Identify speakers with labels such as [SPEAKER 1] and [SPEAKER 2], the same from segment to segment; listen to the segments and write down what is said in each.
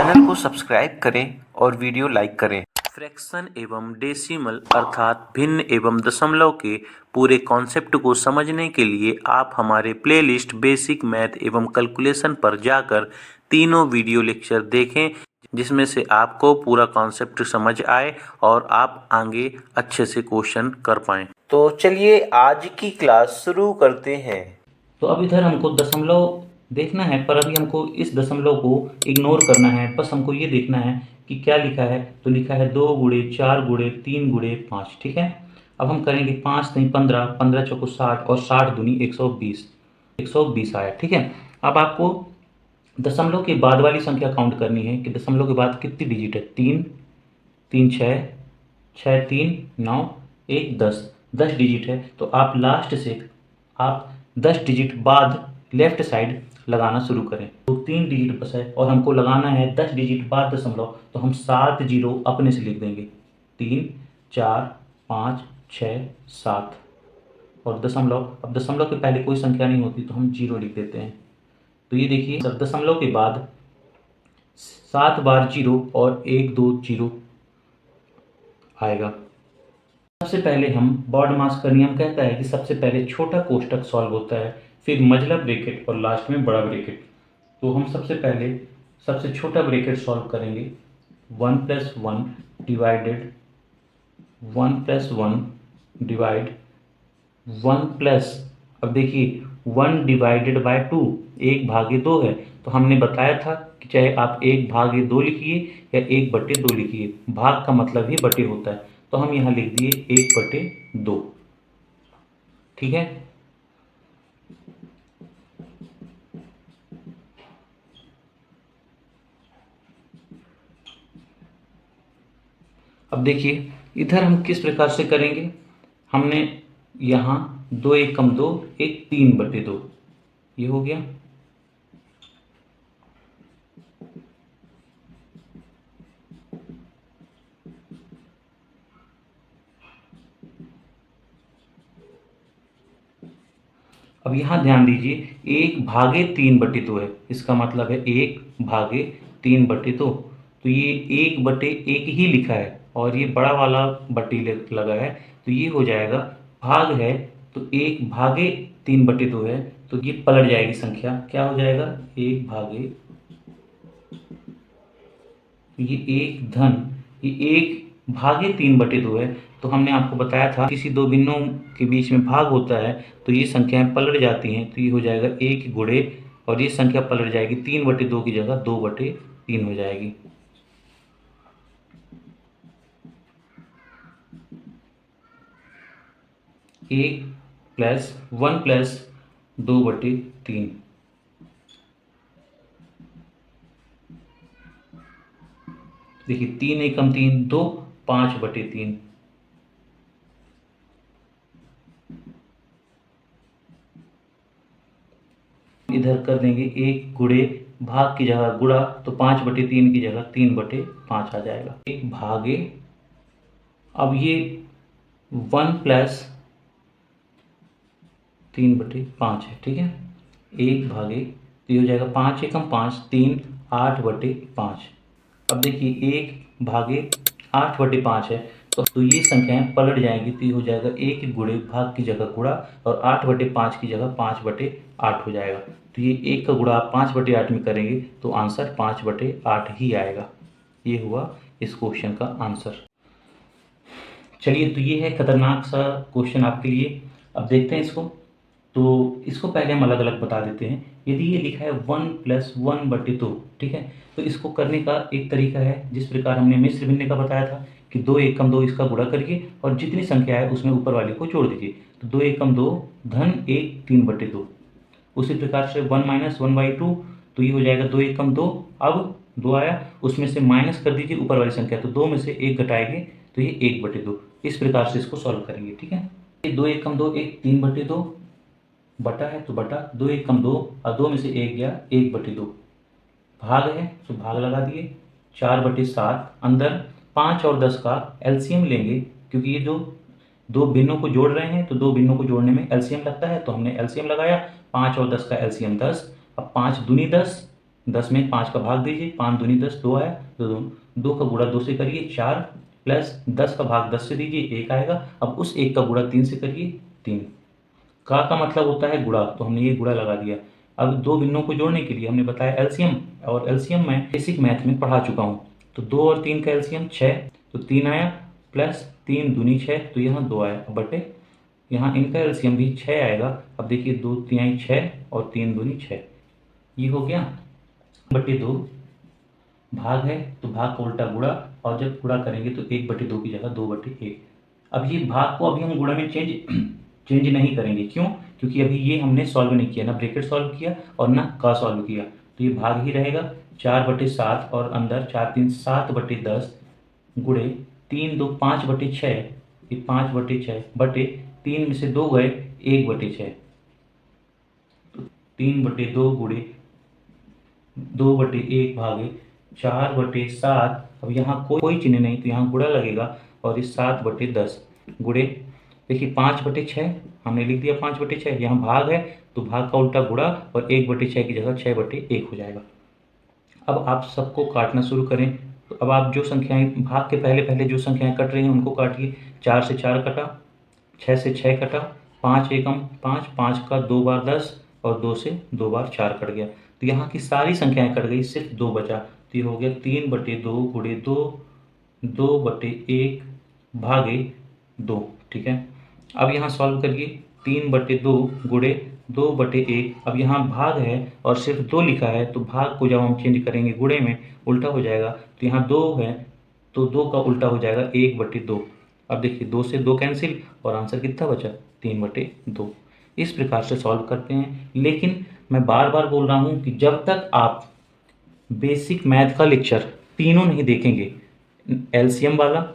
[SPEAKER 1] Channel को subscribe करें और वीडियो लाइक करें। फ्रैक्शन एवं डेसिमल अर्थात भिन्न एवं दशमलव के पूरे कॉन्सेप्ट को समझने के लिए आप हमारे प्लेलिस्ट बेसिक मैथ एवं कैलकुलेशन पर जाकर तीनों वीडियो लेक्चर देखें, जिसमें से आपको पूरा कॉन्सेप्ट समझ आए और आप आगे अच्छे से क्वेश्चन कर पाएं। तो चलिए आज की क्लास शुरू करते हैं।
[SPEAKER 2] तो अब इधर हमको दशमलव देखना है, पर अभी हमको इस दशमलव को इग्नोर करना है। बस हमको ये देखना है कि क्या लिखा है। तो लिखा है 2 गुणे 4 गुणे 3 गुणे 5। ठीक है, अब हम करेंगे 5 नहीं 15, 15 चौको 60 और 60 दूनी 120, 120 आया। ठीक है, अब आपको दशमलव के बाद वाली संख्या काउंट करनी है कि दशमलव के बाद कितनी डिजिट है। 3, 3 6, 6 3 9, 1 10, 10 डिजिट है। तो आप लास्ट से आप 10 डिजिट बाद लेफ्ट साइड लगाना शुरू करें। तो 3 डिजिट बचा है और हमको लगाना है 10 डिजिट बाद दशमलव, तो हम 7 जीरो अपने से लिख देंगे। 3 4 5 6 7 और दशमलव। अब दशमलव के पहले कोई संख्या नहीं होती तो हम जीरो लिख देते हैं। तो ये देखिए, दशमलव के बाद 7 बार जीरो और 1 2 जीरो आएगा। सबसे पहले हम बॉडमास का नियम कहता है कि सबसे पहले छोटा कोष्टक सॉल्व होता है, फिर मझला ब्रैकेट और लास्ट में बड़ा ब्रैकेट। तो हम सबसे पहले सबसे छोटा ब्रैकेट सॉल्व करेंगे। 1 + 1 डिवाइडेड 1 + 1 डिवाइड 1 प्लस, अब देखिए 1 डिवाइडेड बाय 2, 1/2 है। तो हमने बताया था कि चाहे आप 1/2 लिखिए या 1/2 लिखिए, भाग का मतलब ही बटे होता है। तो हम यहाँ लिख दिए 1/2। ठीक है, अब देखिए इधर हम किस प्रकार से करेंगे। हमने यहाँ 2 1 कम 2, 1 3/2, ये हो गया। अब यहाँ ध्यान दीजिए 1/3/2 है, इसका मतलब है 1/3/2। तो ये 1/1 ही लिखा है और ये बड़ा वाला बट्टी लगा है, तो ये हो जाएगा भाग है। तो 1/3/2 है, तो ये पलट जाएगी संख्या, क्या हो जाएगा 1 ये 1 धन, ये 1/3/2 है। तो हमने आपको बताया था किसी दो भिन्नों के बीच में भाग होता है तो ये संख्याएं पलट जाती हैं। तो ये हो जाएगा 1 गुणे और ये संख्या पलट जाएगी 3/2 की जगह 2/3 हो जाएगी। एक प्लस 1 + 2/3। देखिए 3 1 कम 3 2, 5/3। इधर कर देंगे 1 गुणे, भाग की जगह गुणा, तो 5/3 की जगह 3/5 आ जाएगा। 1 अब ये 1 + 3/5 है। ठीक है, 1 तो ये हो जाएगा 5 एकम 5 3, 8/5। अब देखिए 1/8/5 है, तो ये संख्याएं पलट जाएंगी। तो ये हो जाएगा 1 गुणे, भाग की जगह गुणा और 8/5 की जगह 5/8 हो जाएगा। तो ये 1 का गुणा आप 5/8 में करेंगे तो आंसर 5/8 ही आएगा। ये हुआ इस क्वेश्चन का आंसर। चलिए, तो ये है खतरनाक सा क्वेश्चन आपके लिए। अब देखते हैं इसको। तो इसको पहले हम अलग अलग बता देते हैं। यदि ये लिखा है 1 + 1/2, ठीक है, तो इसको करने का एक तरीका है जिस प्रकार हमने मिश्र भिन्न का बताया था कि 2 1 कम 2 इसका गुणा करिए और जितनी संख्या है उसमें ऊपर वाले को जोड़ दीजिए। तो 2 1 कम 2 धन 1 3/2। उसी प्रकार से 1 - 1/2, तो ये हो जाएगा 2 1 कम 2। अब 2 आया, उसमें से माइनस कर दीजिए ऊपर वाली संख्या, तो 2 में से 1 घटाएंगे तो ये 1/2। इस प्रकार से इसको सॉल्व करेंगे। ठीक है, 2 1 कम 2 1 3/2 बटा है तो बटा, 2 1 कम 2 और 2 में से 1 गया 1/2। भाग है तो भाग लगा दिए, 4/7। अंदर 5 और 10 का एलसीएम लेंगे, क्योंकि ये जो दो भिन्नों को जोड़ रहे हैं तो दो भिन्नों को जोड़ने में एलसीएम लगता है, तो हमने एलसीएम लगाया। 5 और 10 का एलसीएम 10। अब 5 दूनी 10 10 में 5 का भाग दीजिए, 5 दूनी 10, 2 आया, 2 का गुणा 2 से करिए 4, प्लस 10 का भाग 10 से दीजिए 1 आएगा। अब उस 1 का गुणा 3 से करिए 3। का मतलब होता है गुणा, तो हमने ये गुणा लगा दिया। अब दो भिन्नों को जोड़ने के लिए हमने बताया एलसीएम, और एलसीएम मैं बेसिक मैथ में पढ़ा चुका हूँ। तो 2 और 3 का एलसीएम 6, तो 3 आया, प्लस 3 दूनी 6, तो यहाँ 2 आया, बटे यहाँ इनका एलसीएम भी 6 आएगा। अब देखिए 2 तिहाई 6 और 3 दूनी 6, ये हो गया, बटे 2। भाग है तो भाग का उल्टा गुणा, और जब गुणा करेंगे तो 1/2 की जगह 2/1। अब ये भाग को अभी हम गुणा में चेंज नहीं करेंगे, क्यों? क्योंकि अभी ये हमने सॉल्व नहीं किया, ना ब्रैकेट सॉल्व किया और ना का सॉल्व किया, तो ये भाग ही रहेगा। 4/7 और अंदर 4 3 7/10 गुणे 3 2 5/6, ये 5/6 बटे 3 में से 2 गए 1/6, तो 3/2 गुणे 2/1 भागे 4/7। अब यहाँ कोई चिन्ह नहीं, तो यहाँ गुणा लगेगा, और इस 7/10 गुणे, देखिए 5/6 हमने लिख दिया, 5/6 यहाँ भाग है तो भाग का उल्टा गुणा, और 1/6 की जगह 6/1 हो जाएगा। अब आप सबको काटना शुरू करें, तो अब आप जो संख्याएं भाग के पहले पहले जो संख्याएं कट रही हैं उनको काटिए। 4 से 4 कटा, 6 से 6 कटा, 5 एकम 5, 5 का 2 बार 10, और 2 से 2 बार 4 कट गया, तो यहाँ की सारी संख्याएं कट गई, सिर्फ 2 बचा, तो ये हो गया 3/2 गुणे 2, 2/1 भागे 2। ठीक है, अब यहाँ सॉल्व करिए, 3/2 गुणे 2/1। अब यहाँ भाग है और सिर्फ 2 लिखा है, तो भाग को जब हम चेंज करेंगे गुणे में उल्टा हो जाएगा, तो यहाँ 2 है तो 2 का उल्टा हो जाएगा 1/2। अब देखिए 2 से 2 कैंसिल, और आंसर कितना बचा? 3/2। इस प्रकार से सॉल्व करते हैं। लेकिन मैं बार बार बोल रहा हूँ कि जब तक आप बेसिक मैथ का लेक्चर तीनों नहीं देखेंगे, एलसीएम वाला,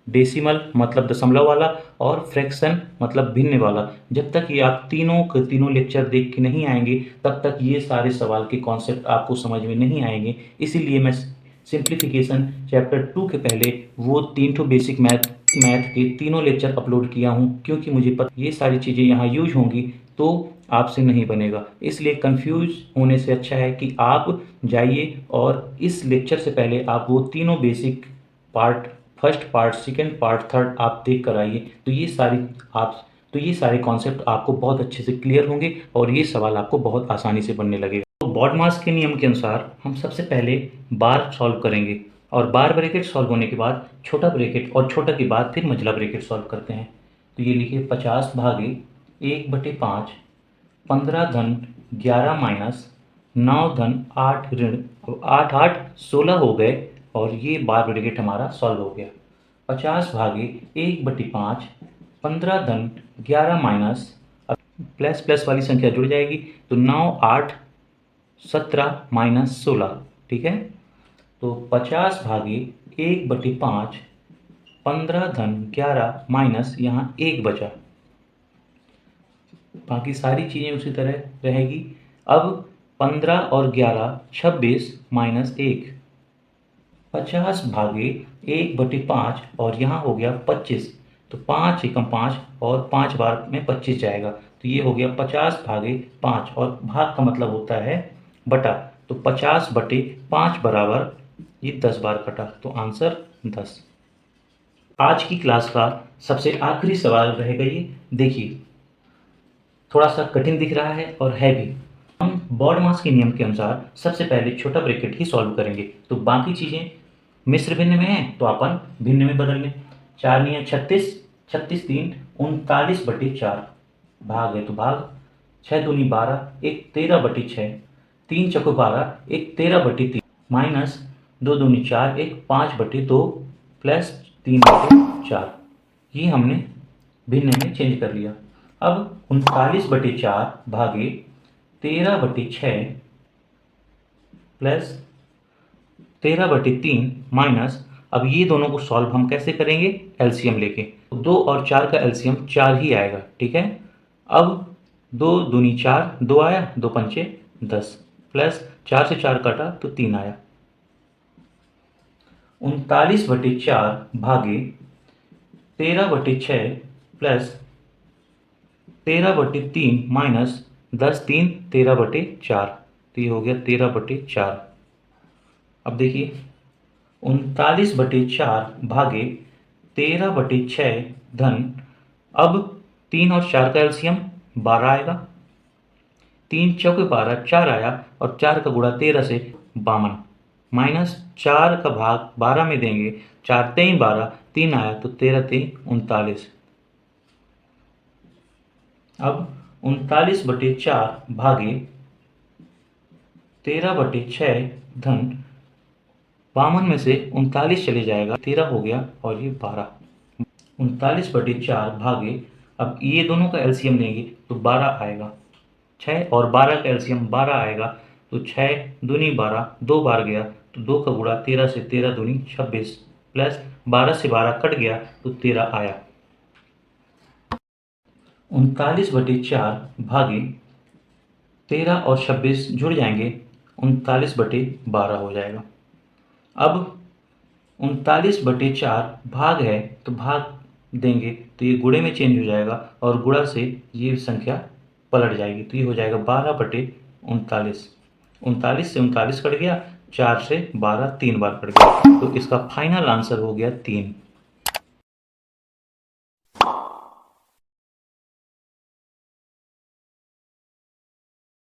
[SPEAKER 2] डेसिमल मतलब दशमलव वाला, और फ्रैक्शन मतलब भिन्न वाला, जब तक ये आप तीनों के तीनों लेक्चर देख के नहीं आएंगे तब तक ये सारे सवाल के कॉन्सेप्ट आपको समझ में नहीं आएंगे। इसीलिए मैं सिंप्लीफिकेशन चैप्टर 2 के पहले वो 3 बेसिक मैथ के तीनों लेक्चर अपलोड किया हूँ, क्योंकि मुझे पता ये सारी चीज़ें यहाँ यूज होंगी तो आपसे नहीं बनेगा। इसलिए कंफ्यूज होने से अच्छा है कि आप जाइए और इस लेक्चर से पहले आप वो तीनों basic part, first part, second part, third आप देख कर आइए, तो ये सारे कॉन्सेप्ट आपको बहुत अच्छे से क्लियर होंगे और ये सवाल आपको बहुत आसानी से बनने लगेगा। तो बॉडमास के नियम के अनुसार हम सबसे पहले बार सॉल्व करेंगे, और बार ब्रैकेट सॉल्व होने के बाद छोटा ब्रैकेट, और छोटा के बाद फिर मंझला ब्रैकेट सॉल्व करते हैं। तो ये लिखिए 50 भागे 1/5, 15 धन 11 माइनस 9 धन 8 ऋण, अब 8 8 16 हो गए, और ये बार ब्रैकेट हमारा सॉल्व हो गया। 50 भागे 1/5, 15 धन 11 माइनस, अब प्लस प्लस वाली संख्या जुड़ जाएगी, तो 9 8 17 माइनस 16। ठीक है, तो 50 भागे 1/5, 15 धन 11 माइनस यहाँ 1 बचा, बाकी सारी चीज़ें उसी तरह रहेगी। अब 15 और 11 26 माइनस 1, 50 भागे 1/5, और यहाँ हो गया 25, तो 5 एकम 5, और 5 बार में 25 जाएगा, तो ये हो गया 50 भागे 5, और भाग का मतलब होता है बटा, तो 50/5 बराबर ये 10 बार कटा, तो आंसर 10। आज की क्लास का सबसे आखिरी सवाल रहेगा ये, देखिए थोड़ा सा कठिन दिख रहा है और है भी। हम बॉडमास के नियम के अनुसार सबसे पहले छोटा ब्रैकेट ही सॉल्व करेंगे, तो बाकी चीज़ें मिश्र भिन्न में हैं तो अपन भिन्न में बदल लें। 4 9 36, 36 3 39/4, भाग है तो भाग, 6 दूनी 12, 1 13/6, 3 चौको 12, 1 13/3, माइनस 2 दूनी 4, 1 5/2, प्लस 3/4, ये हमने भिन्न में चेंज कर लिया। अब 39/4 भागे 13/6 प्लस 13/3 माइनस, अब ये दोनों को सॉल्व हम कैसे करेंगे? एलसीएम लेके, 2 और 4 का एलसीएम 4 ही आएगा। ठीक है, अब 2 दूनी 4, 2 आया, 2 पंचे 10, प्लस 4 से 4 कटा तो 3 आया। 39/4 भागे 13/6 प्लस 13/3 माइनस 10 3 13/4, तो ये हो गया 13/4। अब देखिए 39/4 भागे 13/6 धन, अब 3 और 4 का एलसीएम 12 आएगा। 3 चौके 12, 4 आया और 4 का गुणा 13 से 52, माइनस 4 का भाग 12 में देंगे, 4 तेईं 12, 3 आया तो 13 तेईं 39। अब 39/4 भागे 13/6 धन 52 में से 39 चले जाएगा, 13 हो गया और ये 12। 39/4 भागे, अब ये दोनों का एलसीएम लेंगे तो 12 आएगा। 6 और 12 का एलसीएम 12 आएगा, तो 6 दूनी 12, 2 बार गया तो 2 का गुणा 13 से 13 दूनी 26, प्लस 12 से 12 कट गया तो 13 आया। 39/4 भागे 13 और 26 जुड़ जाएंगे, 39/12 हो जाएगा। अब 39/4 भाग है तो भाग देंगे तो ये गुणे में चेंज हो जाएगा और गुणा से ये संख्या पलट जाएगी, तो ये हो जाएगा 12/39। 39 से 39 कट गया, 4 से 12 3 बार कट गया, तो इसका फाइनल आंसर हो गया 3।